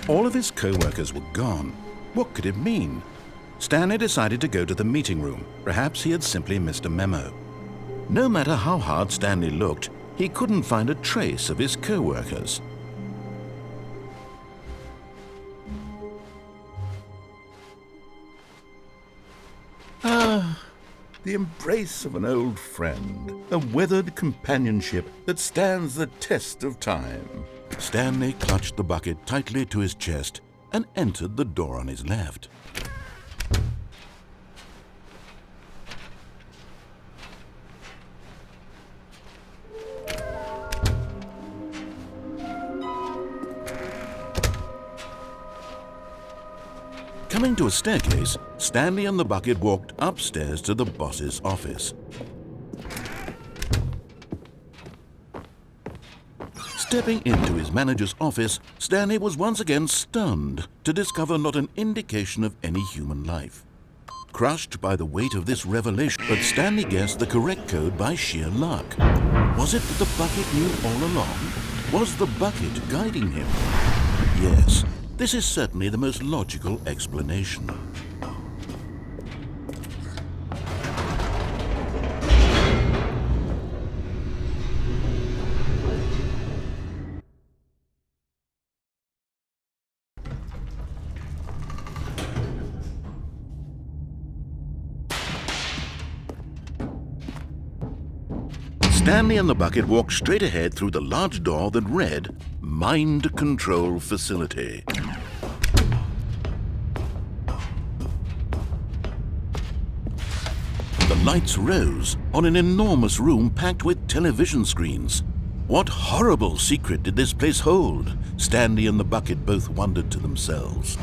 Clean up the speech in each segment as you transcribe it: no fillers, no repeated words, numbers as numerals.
All of his co-workers were gone. What could it mean? Stanley decided to go to the meeting room. Perhaps he had simply missed a memo. No matter how hard Stanley looked, he couldn't find a trace of his co-workers. The embrace of an old friend, a weathered companionship that stands the test of time. Stanley clutched the bucket tightly to his chest and entered the door on his left. Coming to a staircase, Stanley and the bucket walked upstairs to the boss's office. Stepping into his manager's office, Stanley was once again stunned to discover not an indication of any human life. Crushed by the weight of this revelation, but Stanley guessed the correct code by sheer luck. Was it that the bucket knew all along? Was the bucket guiding him? Yes. This is certainly the most logical explanation. Stanley and the bucket walked straight ahead through the large door that read, Mind Control Facility. The lights rose on an enormous room packed with television screens. What horrible secret did this place hold? Stanley and the bucket both wondered to themselves.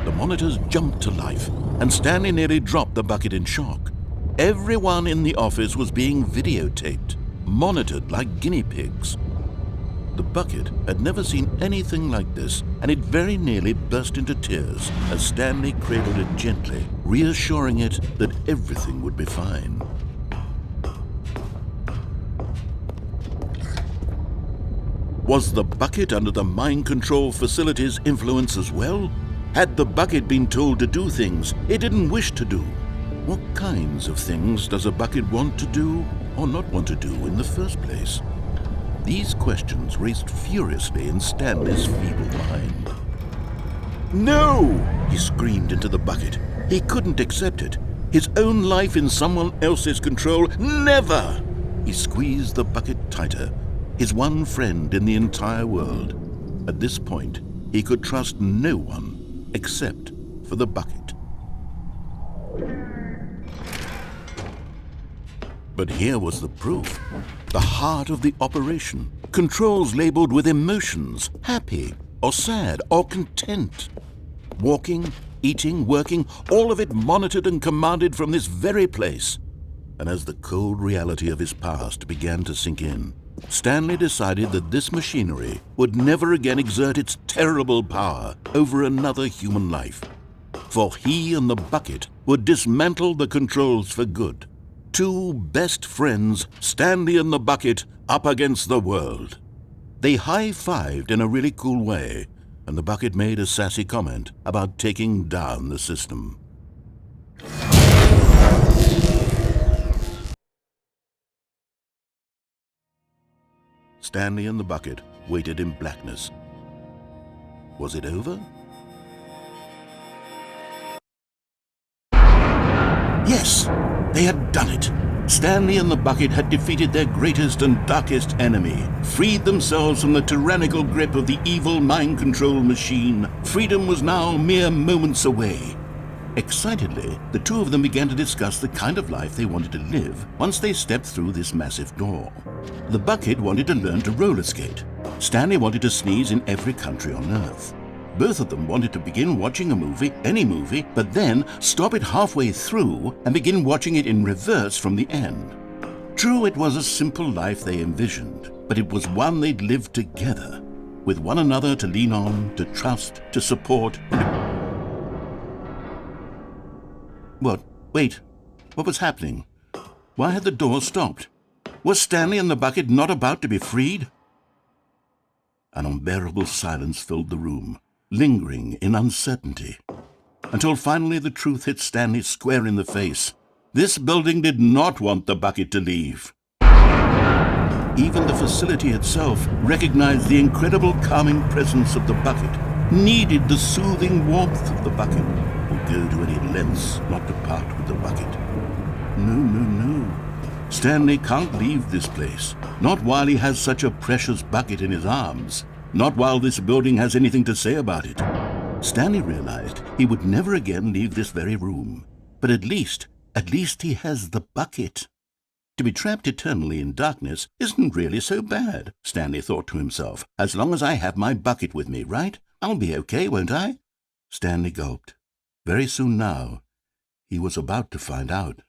The monitors jumped to life, and Stanley nearly dropped the bucket in shock. Everyone in the office was being videotaped, monitored like guinea pigs. The bucket had never seen anything like this, and it very nearly burst into tears as Stanley cradled it gently, reassuring it that everything would be fine. Was the bucket under the mind control facility's influence as well? Had the bucket been told to do things it didn't wish to do? What kinds of things does a bucket want to do or not want to do in the first place? These questions raced furiously in Stanley's feeble mind. No! He screamed into the bucket. He couldn't accept it. His own life in someone else's control, never! He squeezed the bucket tighter, his one friend in the entire world. At this point, he could trust no one except for the bucket. But here was the proof. The heart of the operation. Controls labeled with emotions, happy or sad or content. Walking, eating, working, all of it monitored and commanded from this very place. And as the cold reality of his past began to sink in, Stanley decided that this machinery would never again exert its terrible power over another human life. For he and the bucket would dismantle the controls for good. Two best friends, Stanley and the bucket, up against the world. They high-fived in a really cool way, and the bucket made a sassy comment about taking down the system. Stanley and the bucket waited in blackness. Was it over? Yes, they had done it. Stanley and the bucket had defeated their greatest and darkest enemy, freed themselves from the tyrannical grip of the evil mind control machine. Freedom was now mere moments away. Excitedly, the two of them began to discuss the kind of life they wanted to live once they stepped through this massive door. The bucket wanted to learn to roller skate. Stanley wanted to sneeze in every country on Earth. Both of them wanted to begin watching a movie, any movie, but then stop it halfway through and begin watching it in reverse from the end. True, it was a simple life they envisioned, but it was one they'd lived together, with one another to lean on, to trust, to support. What? Wait. What was happening? Why had the door stopped? Was Stanley and the bucket not about to be freed? An unbearable silence filled the room, lingering in uncertainty, until finally the truth hit Stanley square in the face. This building did not want the bucket to leave. Even the facility itself recognized the incredible calming presence of the bucket, needed the soothing warmth of the bucket, would go to any lengths not to part with the bucket. No. Stanley can't leave this place, not while he has such a precious bucket in his arms, not while this building has anything to say about it. Stanley realized he would never again leave this very room, but at least he has the bucket. To be trapped eternally in darkness isn't really so bad, Stanley thought to himself. As long as I have my bucket with me, right? I'll be okay, won't I? Stanley gulped. Very soon now, he was about to find out.